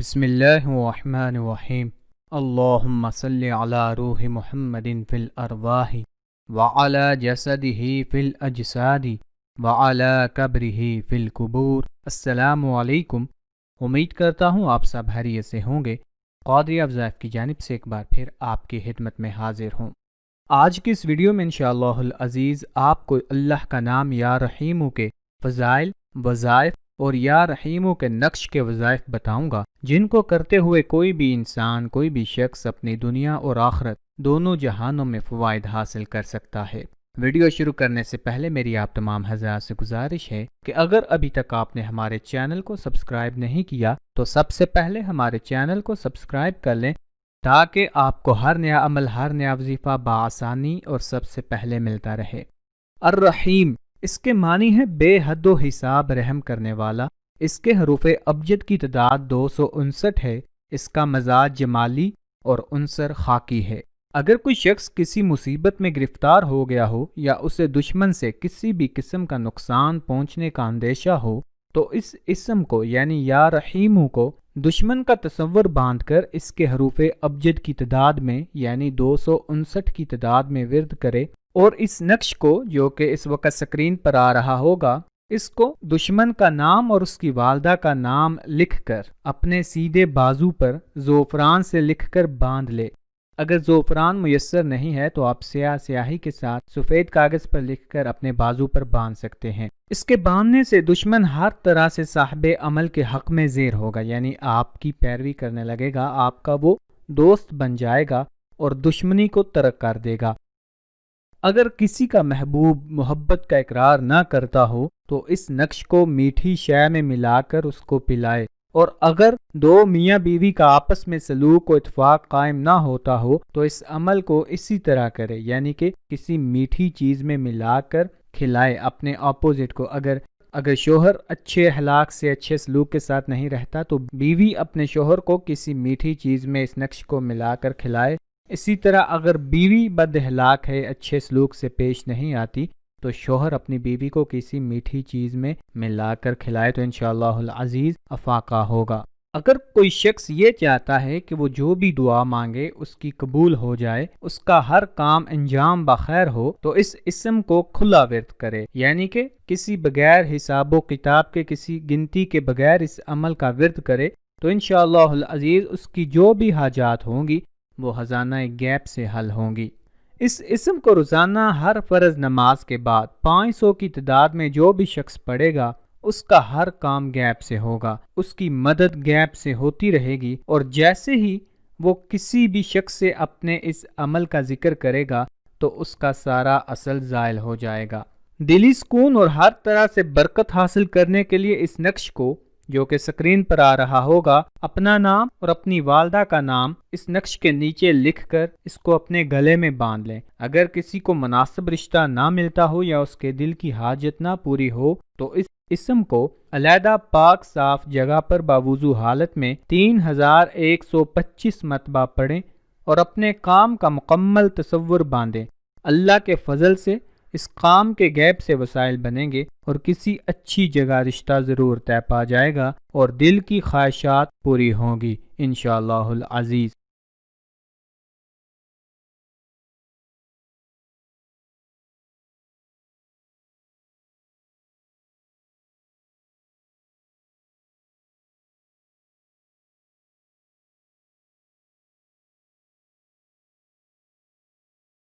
بسم اللہ الرحمن الرحیم اللہم صلی علی روح محمد فی الارواح وعلی جسدہ فی الاجساد وعلی قبرہ فی القبور۔ السلام علیکم۔ امید کرتا ہوں آپ سب خیریت سے ہوں گے۔ قادری افزائف کی جانب سے ایک بار پھر آپ کی خدمت میں حاضر ہوں۔ آج کی اس ویڈیو میں انشاءاللہ العزیز آپ کو اللہ کا نام یا رحیمو کے فضائل، وظائف اور یا رحیمو کے نقش کے وظائف بتاؤں گا، جن کو کرتے ہوئے کوئی بھی انسان، کوئی بھی شخص اپنی دنیا اور آخرت دونوں جہانوں میں فوائد حاصل کر سکتا ہے۔ ویڈیو شروع کرنے سے پہلے میری آپ تمام حضرات سے گزارش ہے کہ اگر ابھی تک آپ نے ہمارے چینل کو سبسکرائب نہیں کیا تو سب سے پہلے ہمارے چینل کو سبسکرائب کر لیں، تاکہ آپ کو ہر نیا عمل، ہر نیا وظیفہ بآسانی اور سب سے پہلے ملتا رہے۔ الرحیم، اس کے معنی ہے بے حد و حساب رحم کرنے والا۔ اس کے حروف ابجد کی تعداد 259 ہے۔ اس کا مزاج جمالی اور عنصر خاکی ہے۔ اگر کوئی شخص کسی مصیبت میں گرفتار ہو گیا ہو یا اسے دشمن سے کسی بھی قسم کا نقصان پہنچنے کا اندیشہ ہو تو اس اسم کو یعنی یا رحیمو کو دشمن کا تصور باندھ کر اس کے حروف ابجد کی تعداد میں یعنی 259 کی تعداد میں ورد کرے، اور اس نقش کو جو کہ اس وقت سکرین پر آ رہا ہوگا، اس کو دشمن کا نام اور اس کی والدہ کا نام لکھ کر اپنے سیدھے بازو پر زعفران سے لکھ کر باندھ لے۔ اگر زعفران میسر نہیں ہے تو آپ سیاہی کے ساتھ سفید کاغذ پر لکھ کر اپنے بازو پر باندھ سکتے ہیں۔ اس کے باندھنے سے دشمن ہر طرح سے صاحب عمل کے حق میں زیر ہوگا، یعنی آپ کی پیروی کرنے لگے گا، آپ کا وہ دوست بن جائے گا اور دشمنی کو ترک کر دے گا۔ اگر کسی کا محبوب محبت کا اقرار نہ کرتا ہو تو اس نقش کو میٹھی شے میں ملا کر اس کو پلائے، اور اگر دو میاں بیوی کا آپس میں سلوک و اتفاق قائم نہ ہوتا ہو تو اس عمل کو اسی طرح کرے، یعنی کہ کسی میٹھی چیز میں ملا کر کھلائے اپنے اپوزٹ کو۔ اگر شوہر اچھے اخلاق سے، اچھے سلوک کے ساتھ نہیں رہتا تو بیوی اپنے شوہر کو کسی میٹھی چیز میں اس نقش کو ملا کر کھلائے۔ اسی طرح اگر بیوی بد اخلاق ہے، اچھے سلوک سے پیش نہیں آتی تو شوہر اپنی بیوی کو کسی میٹھی چیز میں ملا کر کھلائے تو انشاءاللہ العزیز افاقہ ہوگا۔ اگر کوئی شخص یہ چاہتا ہے کہ وہ جو بھی دعا مانگے اس کی قبول ہو جائے، اس کا ہر کام انجام بخیر ہو، تو اس اسم کو کھلا ورد کرے، یعنی کہ کسی بغیر حساب و کتاب کے، کسی گنتی کے بغیر اس عمل کا ورد کرے تو انشاءاللہ العزیز اس کی جو بھی حاجات ہوں گی وہ خزانہ غیب سے حل ہوں گی۔ اس اسم کو روزانہ ہر فرض نماز کے بعد 500 کی تعداد میں جو بھی شخص پڑھے گا اس کا ہر کام غیب سے ہوگا، اس کی مدد غیب سے ہوتی رہے گی، اور جیسے ہی وہ کسی بھی شخص سے اپنے اس عمل کا ذکر کرے گا تو اس کا سارا اصل زائل ہو جائے گا۔ دلی سکون اور ہر طرح سے برکت حاصل کرنے کے لیے اس نقش کو جو کہ سکرین پر آ رہا ہوگا، اپنا نام اور اپنی والدہ کا نام اس نقش کے نیچے لکھ کر اس کو اپنے گلے میں باندھ لیں۔ اگر کسی کو مناسب رشتہ نہ ملتا ہو یا اس کے دل کی حاجت نہ پوری ہو تو اس اسم کو علیحدہ پاک صاف جگہ پر باوضو حالت میں 3125 مرتبہ پڑھیں اور اپنے کام کا مکمل تصور باندھیں۔ اللہ کے فضل سے اس کام کے غیب سے وسائل بنیں گے اور کسی اچھی جگہ رشتہ ضرور طے پا جائے گا اور دل کی خواہشات پوری ہوں گی انشاءاللہ العزیز۔